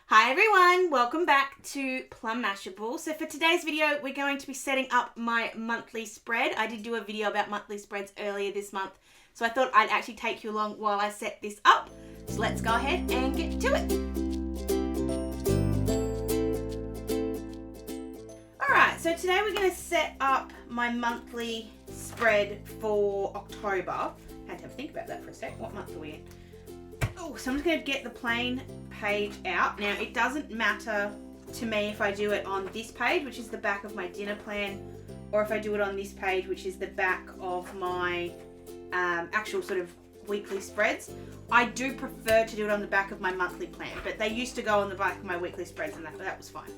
Hi everyone, welcome back to Plum Mashable. So for today's video, we're going to be setting up my monthly spread. I did do a video about monthly spreads earlier this month, so I thought I'd actually take you along while I set this up. So let's go ahead and get to it. Alright, so today we're going to set up my monthly spread for October. I had to have a think about that for a sec. What month are we in? Oh, so I'm just going to get the plain page out. Now, it doesn't matter to me if I do it on this page, which is the back of my dinner plan, or if I do it on this page, which is the back of my actual sort of weekly spreads. I do prefer to do it on the back of my monthly plan, but they used to go on the back of my weekly spreads, and that was fine.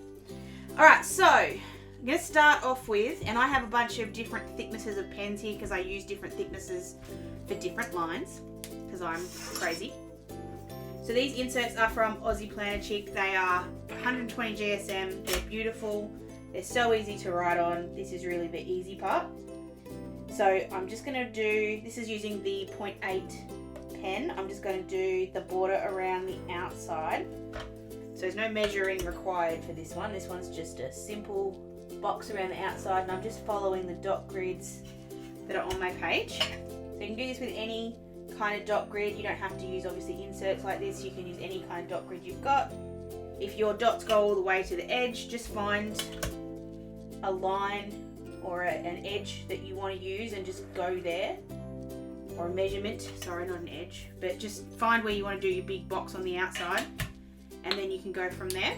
Alright, so I'm going to start off with, and I have a bunch of different thicknesses of pens here because I use different thicknesses for different lines, because I'm crazy. So these inserts are from Aussie Planner Chick. They are 120 GSM. They're beautiful. They're so easy to write on. This is really the easy part. So I'm just going to do, this is using the 0.8 pen. I'm just going to do the border around the outside. So there's no measuring required for this one. This one's just a simple box around the outside, and I'm just following the dot grids that are on my page. So you can do this with any kind of dot grid. You don't have to use obviously inserts like this. You can use any kind of dot grid you've got. If your dots go all the way to the edge, just find a line or an edge that you want to use and just go there, or a measurement, sorry, not an edge, but just find where you want to do your big box on the outside, and then you can go from there.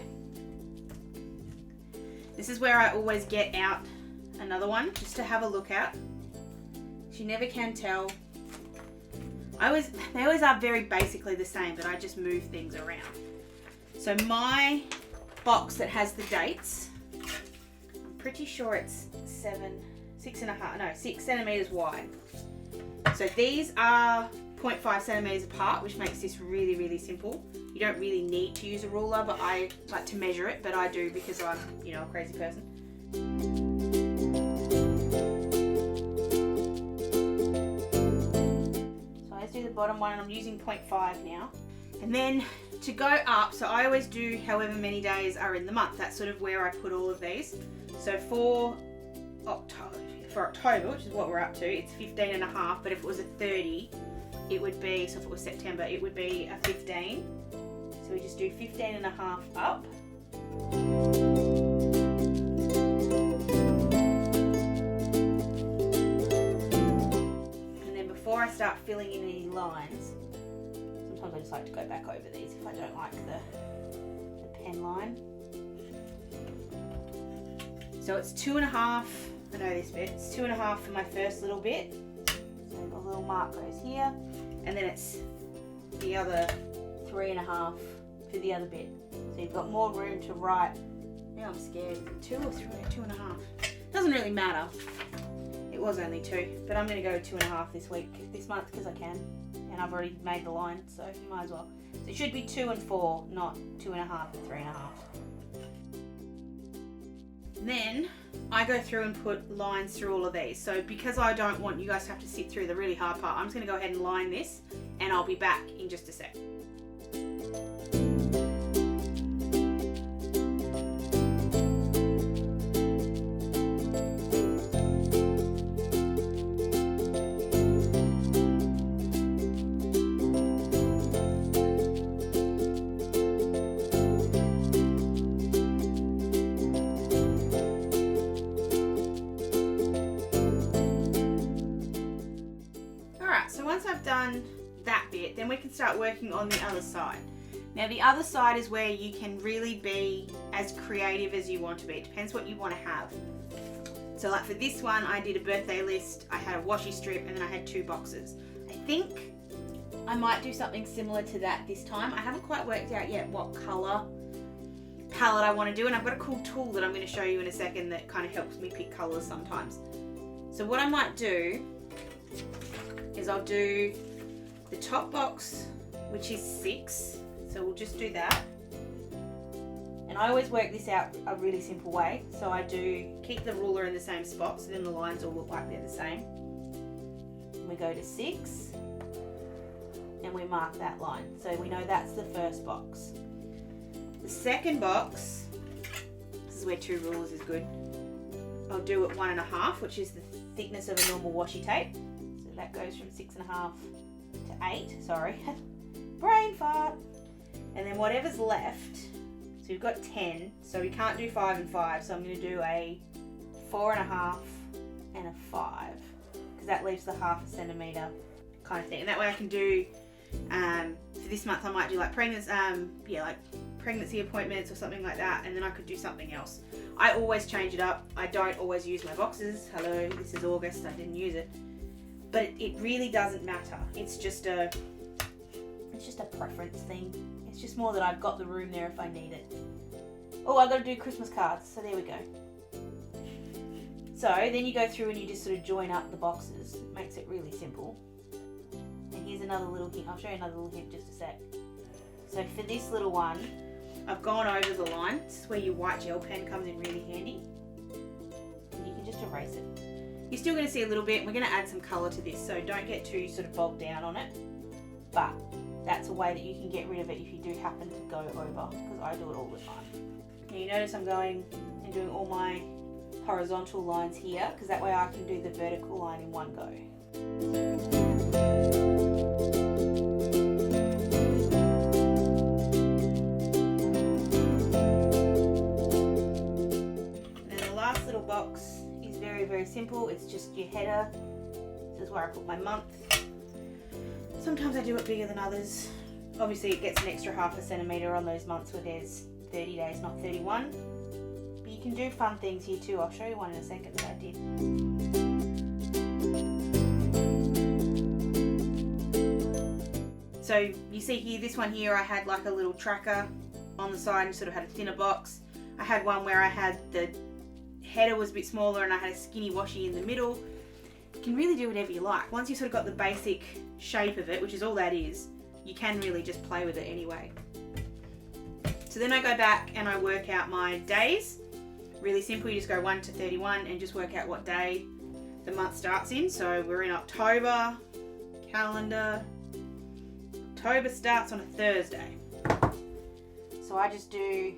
This is where I always get out another one just to have a look at. You never can tell. They always are very basically the same, but I just move things around. So my box that has the dates, I'm pretty sure it's 6 centimeters wide. So these are 0.5 centimeters apart, which makes this really, really simple. You don't really need to use a ruler, but I like to measure it, but I do because I'm, a crazy person. Do the bottom one, and I'm using 0.5 now. And then to go up, so I always do however many days are in the month. That's sort of where I put all of these. So for October, which is what we're up to, it's 15.5, but if it was a 30, it would be, so if it was September, it would be a 15. So we just do 15.5 up. Before I start filling in any lines, sometimes I just like to go back over these if I don't like the pen line. So it's 2.5, I know this bit, it's 2.5 for my first little bit. So a little mark goes here, and then it's the other 3.5 for the other bit. So you've got more room to write. Now I'm scared, 2 or 3, 2.5. Doesn't really matter. It was only 2, but I'm going to go 2.5 this month because I can, and I've already made the line, so you might as well. So it should be 2 and 4, not 2.5 and 3.5. Then I go through and put lines through all of these. So because I don't want you guys to have to sit through the really hard part, I'm just going to go ahead and line this, and I'll be back in just a sec. Once I've done that bit, then we can start working on the other side. Now the other side is where you can really be as creative as you want to be. It depends what you want to have. So like for this one, I did a birthday list, I had a washi strip, and then I had 2 boxes. I think I might do something similar to that this time. I haven't quite worked out yet what colour palette I want to do, and I've got a cool tool that I'm going to show you in a second that kind of helps me pick colours sometimes. So what I might do is I'll do the top box, which is 6, so we'll just do that. And I always work this out a really simple way. So I do keep the ruler in the same spot, so then the lines all look like they're the same. And we go to 6, and we mark that line. So we know that's the first box. The second box, this is where 2 rulers is good. I'll do it 1.5, which is the thickness of a normal washi tape. So that goes from 6.5 to 8, sorry. Brain fart. And then whatever's left, so we've got 10, so we can't do 5 and 5, so I'm going to do a 4.5 and a 5, because that leaves the 0.5 centimetre kind of thing. And that way I can do, for this month I might do like pregnancy appointments or something like that, and then I could do something else. I always change it up. I don't always use my boxes. Hello, this is August, I didn't use it. But it really doesn't matter. It's just a preference thing. It's just more that I've got the room there if I need it. Oh, I've got to do Christmas cards, so there we go. So then you go through and you just sort of join up the boxes. It makes it really simple. And here's another little hint. I'll show you another little hint just a sec. So for this little one, I've gone over the line. This is where your white gel pen comes in really handy. And you can just erase it. You're still going to see a little bit. We're going to add some colour to this, so don't get too sort of bogged down on it. But that's a way that you can get rid of it if you do happen to go over, because I do it all the time. Now you notice I'm going and doing all my horizontal lines here, because that way I can do the vertical line in one go. And then the last little box is very, very simple. It's just your header. This is where I put my month. Sometimes I do it bigger than others. Obviously it gets an extra 0.5 centimetre on those months where there's 30 days, not 31. But you can do fun things here too. I'll show you one in a second that I did. So you see here, this one here, I had like a little tracker on the side and sort of had a thinner box. I had one where I had the header was a bit smaller and I had a skinny washi in the middle. You can really do whatever you like. Once you've sort of got the basic shape of it, which is all that is, you can really just play with it anyway. So then I go back and I work out my days. Really simple, you just go 1 to 31 and just work out what day the month starts in. So we're in October, calendar. October starts on a Thursday. So I just do,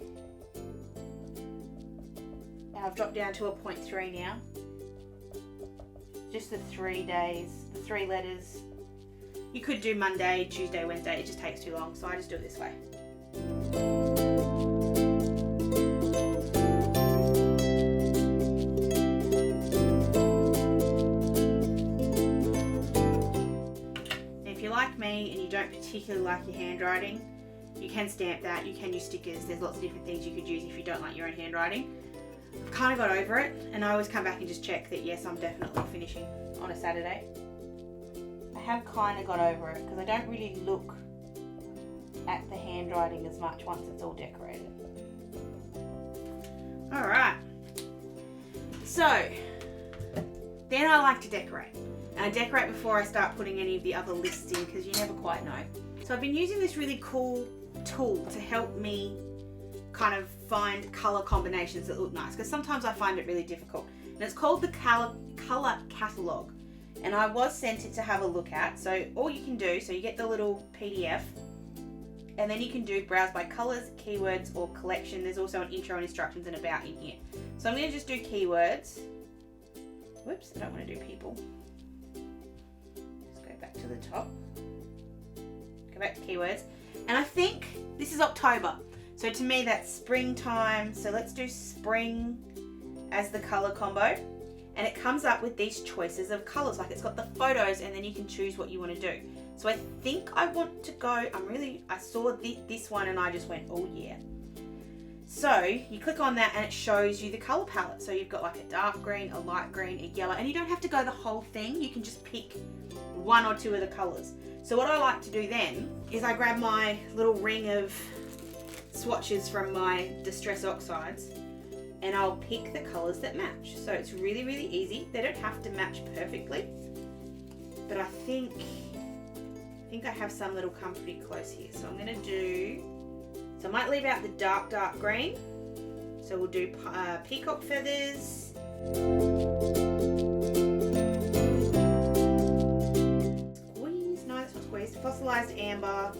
and I've dropped down to a 0.3 now. Just the 3 days, the 3 letters. You could do Monday, Tuesday, Wednesday, it just takes too long, so I just do it this way. Now if you're like me and you don't particularly like your handwriting, you can stamp that, you can use stickers, there's lots of different things you could use if you don't like your own handwriting. I've kind of got over it, and I always come back and just check that yes, I'm definitely finishing on a Saturday. I have kind of got over it because I don't really look at the handwriting as much once it's all decorated. Alright, so then I like to decorate, and I decorate before I start putting any of the other lists in because you never quite know. So I've been using this really cool tool to help me kind of find colour combinations that look nice, because sometimes I find it really difficult. And it's called the Color Catalogue, and I was sent it to have a look at. So all you can do, so you get the little PDF, and then you can do browse by colours, keywords, or collection. There's also an intro and instructions and about in here. So I'm going to just do keywords. Whoops, I don't want to do people. Just go back to the top. Go back to keywords. And I think this is October. So to me that's springtime. So let's do spring as the colour combo. And it comes up with these choices of colours. Like it's got the photos and then you can choose what you want to do. So I think I want to go, I saw this one and I just went, oh yeah. So you click on that and it shows you the colour palette. So you've got like a dark green, a light green, a yellow, and you don't have to go the whole thing. You can just pick 1 or 2 of the colours. So what I like to do then is I grab my little ring of swatches from my Distress Oxides and I'll pick the colours that match. So it's really, really easy. They don't have to match perfectly, but I think I have some that'll come pretty close here. So I'm going to do, so I might leave out the dark green. So we'll do Peacock Feathers. Squeeze, no that's not squeezed. Fossilized Amber.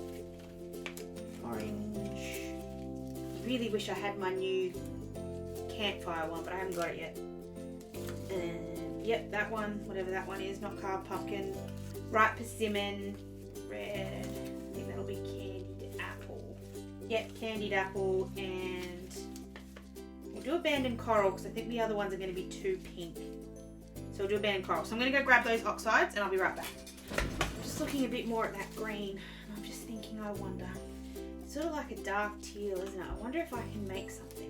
Orange. really wish I had my new campfire one, but I haven't got it yet. Yep, that one, whatever that one is, not carved pumpkin, ripe persimmon, red, I think that'll be candied apple. Yep, candied apple, and we'll do abandoned coral because I think the other ones are going to be too pink. So we'll do abandoned coral. So I'm going to go grab those oxides and I'll be right back. I'm just looking a bit more at that green, and I'm just thinking, I wonder, it's sort of like a dark teal, isn't it? I wonder if I can make something.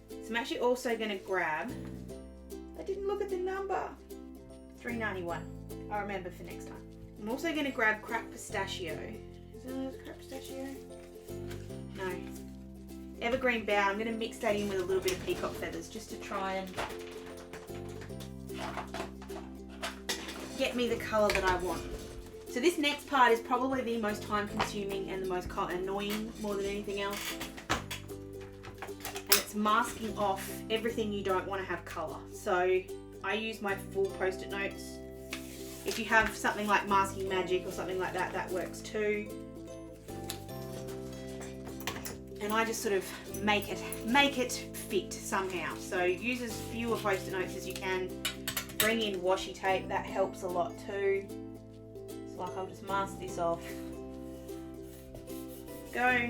So I'm actually also going to grab, I didn't look at the number, $3.91. I'll remember for next time. I'm also going to grab cracked pistachio. Is that cracked pistachio? No. Evergreen bough. I'm going to mix that in with a little bit of peacock feathers just to try and get me the colour that I want. So this next part is probably the most time consuming and the most annoying more than anything else. And it's masking off everything you don't want to have colour. So I use my full post-it notes. If you have something like Masking Magic or something like that, that works too. And I just sort of make it fit somehow. So use as fewer post-it notes as you can. Bring in washi tape, that helps a lot too. So like I'll just mask this off. Go,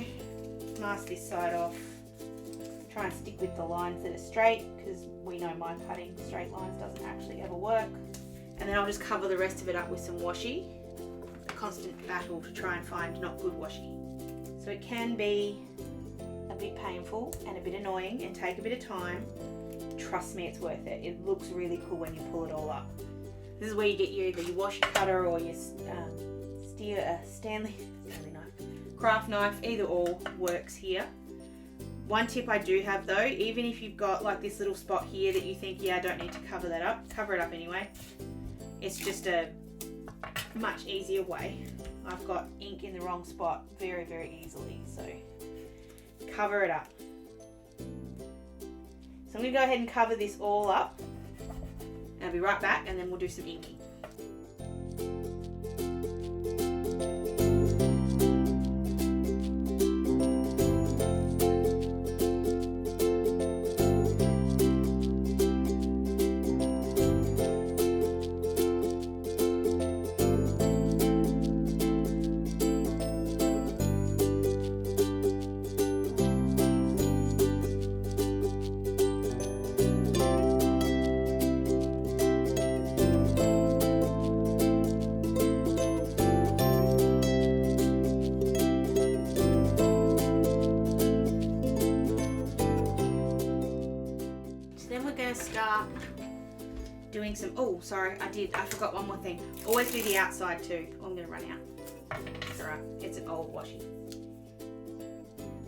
mask this side off. Try and stick with the lines that are straight because we know my cutting straight lines doesn't actually ever work. And then I'll just cover the rest of it up with some washi. A constant battle to try and find not good washi. So it can be a bit painful and a bit annoying and take a bit of time. Trust me, it's worth it. It looks really cool when you pull it all up. This is where you get either your washi cutter or your Stanley knife, craft knife, either or works here. One tip I do have though, even if you've got like this little spot here that you think, yeah, I don't need to cover that up, cover it up anyway. It's just a much easier way. I've got ink in the wrong spot very, very easily, so cover it up. So I'm going to go ahead and cover this all up. I'll be right back and then we'll do some inking. Start doing some, oh sorry, I forgot one more thing. Always do the outside too. Oh, I'm going to run out. It's alright, it's an old washi.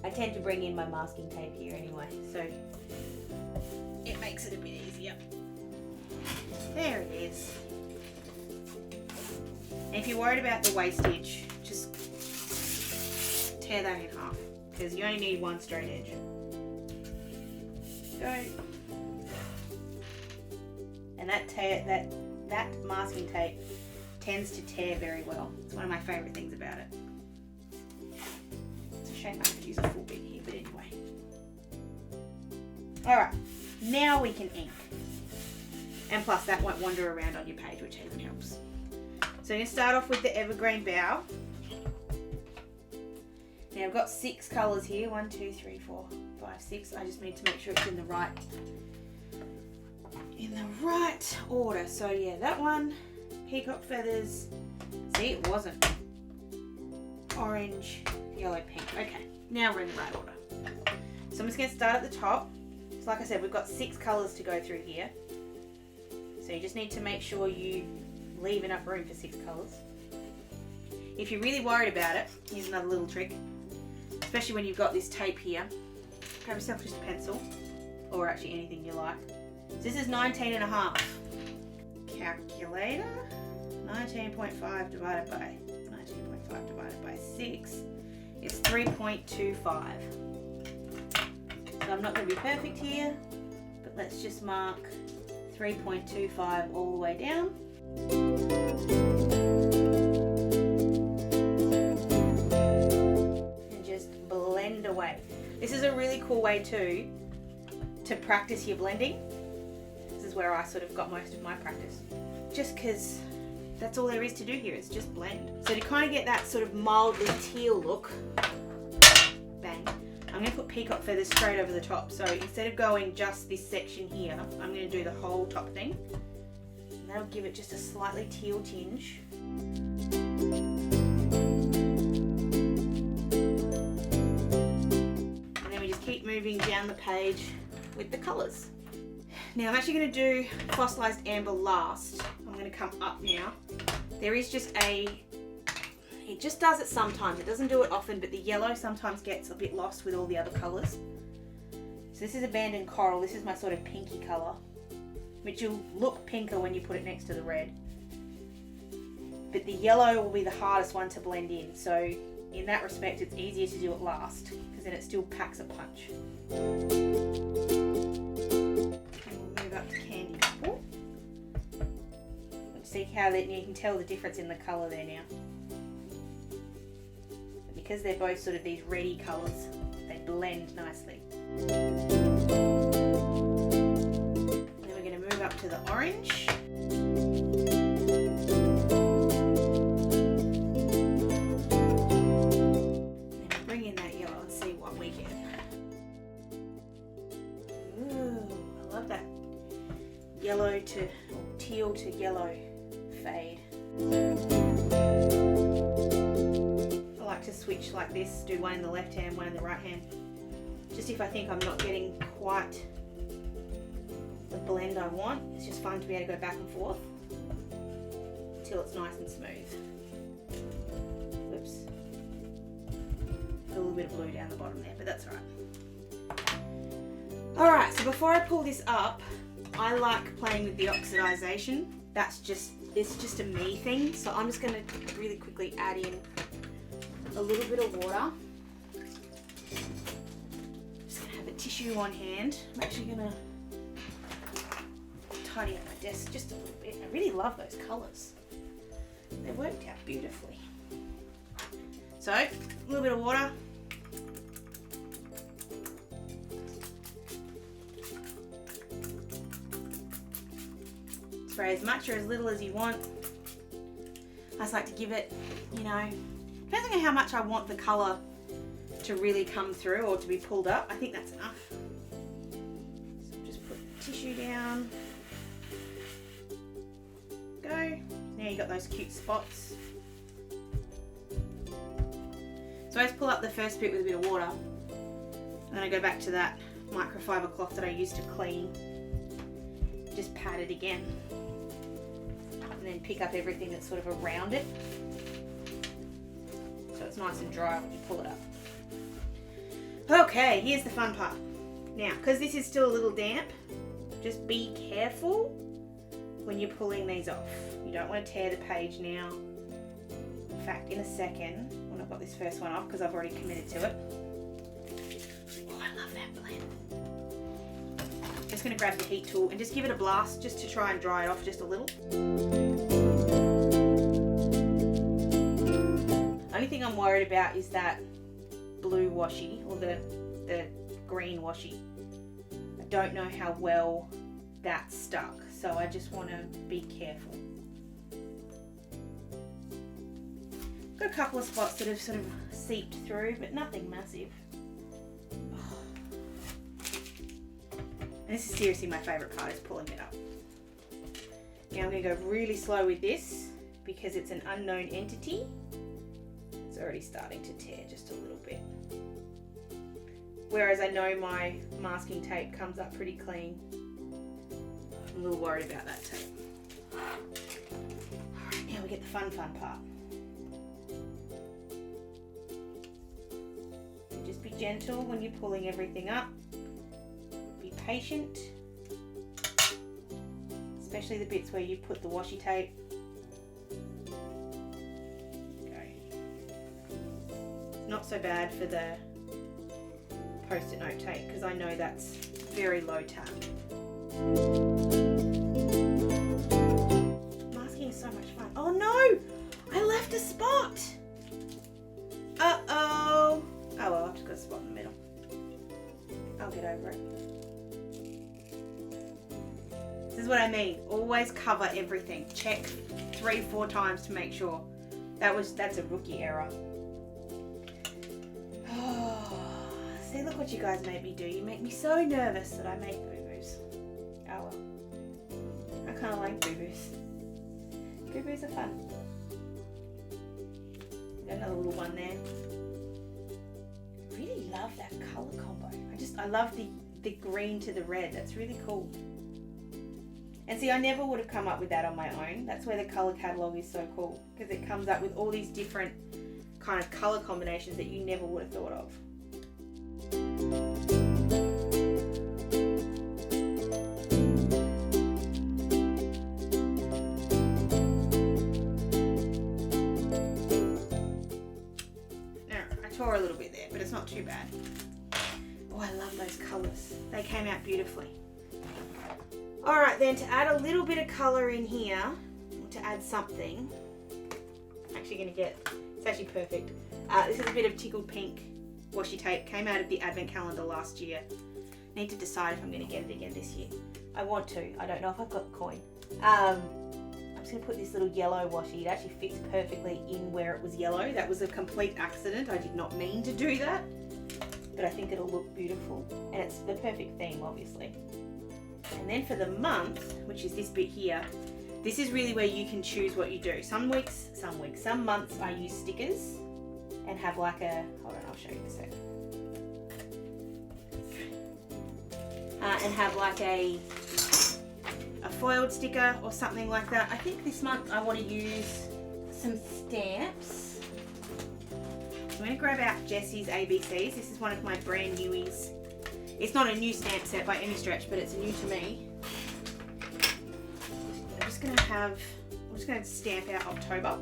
I tend to bring in my masking tape here anyway, so it makes it a bit easier. There it is. And if you're worried about the wastage, just tear that in half because you only need one straight edge. Go. And that masking tape tends to tear very well. It's one of my favourite things about it. It's a shame I could use a full bit here, but anyway. Alright, now we can ink. And plus that won't wander around on your page, which even helps. So I'm going to start off with the evergreen bough. Now I've got 6 colours here. 1, 2, 3, 4, 5, 6. I just need to make sure it's in the right order. So yeah, that one, peacock feathers. See, it wasn't orange, yellow, pink. Okay, now we're in the right order. So I'm just going to start at the top. So like I said, we've got 6 colours to go through here. So you just need to make sure you leave enough room for 6 colours. If you're really worried about it, here's another little trick. Especially when you've got this tape here. Grab yourself just a pencil, or actually anything you like. So this is 19.5. Calculator. 19.5 divided by 6 is 3.25. So I'm not going to be perfect here, but let's just mark 3.25 all the way down. And just blend away. This is a really cool way too to practice your blending. This is where I sort of got most of my practice. Just because that's all there is to do here, is just blend. So to kind of get that sort of mildly teal look, bang, I'm going to put Peacock Feathers straight over the top. So instead of going just this section here, I'm going to do the whole top thing. And that'll give it just a slightly teal tinge. And then we just keep moving down the page with the colours. Now I'm actually going to do Fossilized Amber last. I'm going to come up now. There is just it just does it sometimes. It doesn't do it often, but the yellow sometimes gets a bit lost with all the other colours. So this is Abandoned Coral. This is my sort of pinky colour, which will look pinker when you put it next to the red. But the yellow will be the hardest one to blend in. So in that respect, it's easier to do it last, because then it still packs a punch. See how you can tell the difference in the colour there now. But because they're both sort of these reddy colours, they blend nicely. And then we're going to move up to the orange. And then bring in that yellow and see what we get. Ooh, I love that yellow to, or teal to yellow fade. I like to switch like this, do one in the left hand, one in the right hand, just if I think I'm not getting quite the blend I want. It's just fun to be able to go back and forth until it's nice and smooth. Whoops. A little bit of blue down the bottom there, but that's alright. Alright, so before I pull this up, I like playing with the oxidization. It's just a me thing, so I'm just going to really quickly add in a little bit of water. Just going to have a tissue on hand. I'm actually going to tidy up my desk just a little bit. I really love those colours. They worked out beautifully. So, a little bit of water. Spray as much or as little as you want. I just like to give it, depending on how much I want the colour to really come through or to be pulled up. I think that's enough. So just put the tissue down. Go. Now you've got those cute spots. So I just pull up the first bit with a bit of water. And then I go back to that microfiber cloth that I used to clean. Just pat it again. And then pick up everything that's sort of around it. So it's nice and dry when you pull it up. Okay, here's the fun part. Now, because this is still a little damp, just be careful when you're pulling these off. You don't want to tear the page now. In fact, in a second, when I've got this first one off, because I've already committed to it. Oh, I love that blend. Just going to grab the heat tool and just give it a blast just to try and dry it off just a little. Only thing I'm worried about is that blue washi, or the green washi. I don't know how well that's stuck, so I just want to be careful. Got a couple of spots that have sort of seeped through, but nothing massive. And this is seriously my favourite part, is pulling it up. Now I'm going to go really slow with this because it's an unknown entity. It's already starting to tear just a little bit. Whereas I know my masking tape comes up pretty clean. I'm a little worried about that tape. Alright, now we get the fun part. So just be gentle when you're pulling everything up. Be patient. Especially the bits where you put the washi tape. Not so bad for the post-it note tape because I know that's very low tab. Masking is so much fun. Oh no! I left a spot! Uh-oh! Oh well, I've just got a spot in the middle. I'll get over it. This is what I mean. Always cover everything. Check 3-4 times to make sure. That's a rookie error. Oh, see, look what you guys made me do. You make me so nervous that I make boo-boos. Oh well. I kind of like boo-boos. Boo-boos are fun. Got another little one there. Really love that colour combo. I love the green to the red. That's really cool. And see, I never would have come up with that on my own. That's where the Color Catalogue is so cool, because it comes up with all these different kind of colour combinations that you never would have thought of. Now, I tore a little bit there, but it's not too bad. Oh, I love those colours. They came out beautifully. Alright then, to add a little bit of colour in here, to add something, I'm actually going to get, it's actually perfect. This is a bit of tickled pink washi tape, came out of the advent calendar last year. Need to decide if I'm going to get it again this year. I want to, I don't know if I've got the coin. I'm just going to put this little yellow washi, it actually fits perfectly in where it was yellow. That was a complete accident, I did not mean to do that. But I think it'll look beautiful, and it's the perfect theme obviously. And then for the month, which is this bit here, this is really where you can choose what you do. Some months I use stickers and have like a, hold on, I'll show you in a sec. And have like a foiled sticker or something like that. I think this month I want to use some stamps. So I'm going to grab out Jessie's ABCs. This is one of my brand newies. It's not a new stamp set by any stretch, but it's new to me. I'm just going to stamp out October.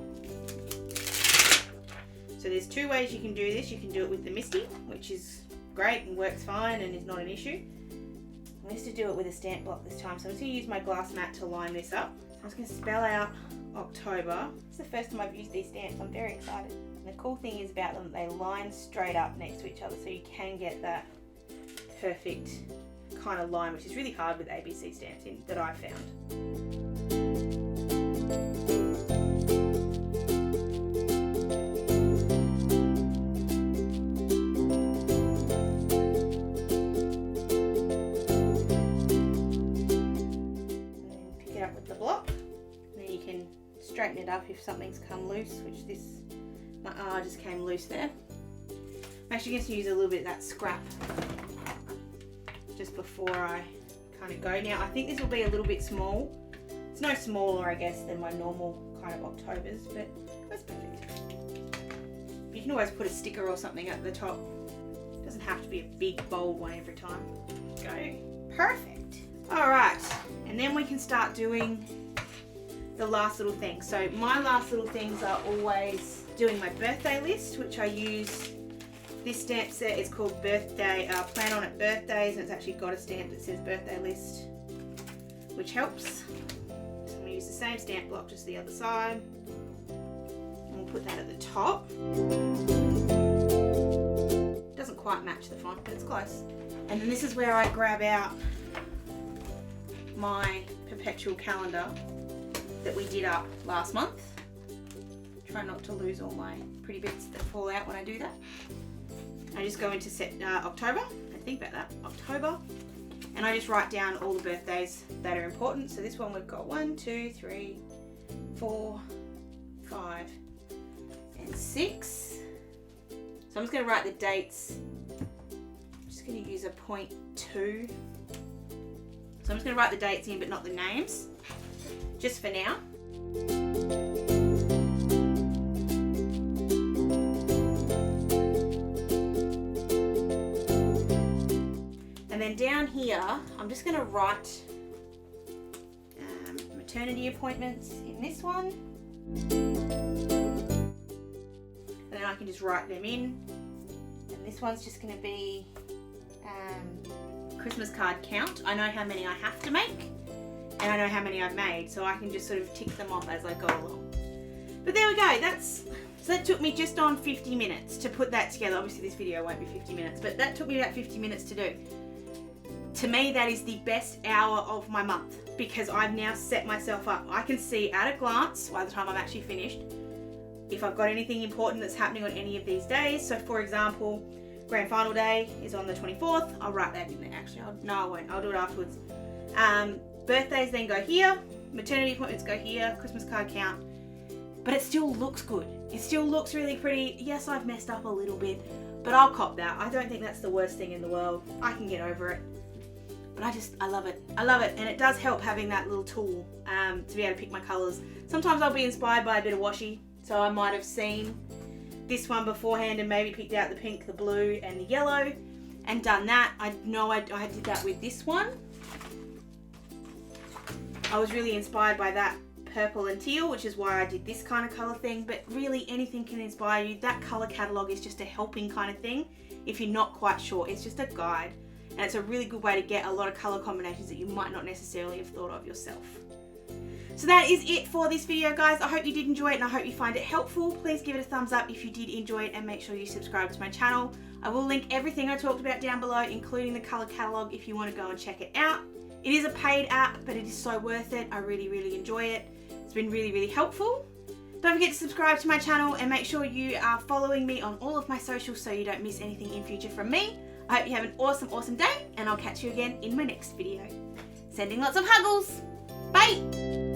So there's two ways you can do this. You can do it with the Misty, which is great and works fine and is not an issue. I'm going to do it with a stamp block this time. So I'm just going to use my glass mat to line this up. I'm just going to spell out October. It's the first time I've used these stamps. I'm very excited. And the cool thing is about them, they line straight up next to each other, so you can get that perfect kind of line, which is really hard with ABC stamps that I found. And then pick it up with the block, and then you can straighten it up if something's come loose, which my R just came loose there. I'm actually going to use a little bit of that scrap just before I kind of go. Now I think this will be a little bit small. It's no smaller I guess than my normal kind of Octobers, but that's perfect. You can always put a sticker or something at the top. It doesn't have to be a big bold one every time. Go. Perfect. Alright, and then we can start doing the last little thing. So my last little things are always doing my birthday list, which I use. This stamp set is called Birthday, Plan On It Birthdays, and it's actually got a stamp that says birthday list, which helps. So I'm going to use the same stamp block, just the other side. And we'll put that at the top. Doesn't quite match the font, but it's close. And then this is where I grab out my Perpetual calendar that we did up last month. Try not to lose all my pretty bits that fall out when I do that. I just go into October, and think about that, October, and I just write down all the birthdays that are important. So this one we've got 1, 2, 3, 4, 5, and 6. So I'm just going to write the dates. I'm just going to use a 0.2. So I'm just going to write the dates in, but not the names, just for now. And then down here, I'm just going to write maternity appointments in this one. And then I can just write them in. And this one's just going to be Christmas card count. I know how many I have to make, and I know how many I've made, so I can just sort of tick them off as I go along. But there we go. So that took me just on 50 minutes to put that together. Obviously this video won't be 50 minutes, but that took me about 50 minutes to do. To me, that is the best hour of my month because I've now set myself up. I can see at a glance by the time I'm actually finished if I've got anything important that's happening on any of these days. So for example, Grand Final Day is on the 24th. I'll write that in there actually. No, I won't. I'll do it afterwards. Birthdays then go here. Maternity appointments go here. Christmas card count. But it still looks good. It still looks really pretty. Yes, I've messed up a little bit, but I'll cop that. I don't think that's the worst thing in the world. I can get over it. But I love it. I love it. And it does help having that little tool to be able to pick my colours. Sometimes I'll be inspired by a bit of washi. So I might have seen this one beforehand and maybe picked out the pink, the blue and the yellow and done that. I know I did that with this one. I was really inspired by that purple and teal, which is why I did this kind of colour thing. But really anything can inspire you. That colour catalogue is just a helping kind of thing. If you're not quite sure, it's just a guide. And it's a really good way to get a lot of colour combinations that you might not necessarily have thought of yourself. So that is it for this video, guys. I hope you did enjoy it and I hope you find it helpful. Please give it a thumbs up if you did enjoy it and make sure you subscribe to my channel. I will link everything I talked about down below, including the colour catalogue if you want to go and check it out. It is a paid app, but it is so worth it. I really, really enjoy it. It's been really, really helpful. Don't forget to subscribe to my channel and make sure you are following me on all of my socials so you don't miss anything in future from me. I hope you have an awesome, awesome day and I'll catch you again in my next video. Sending lots of huggles. Bye!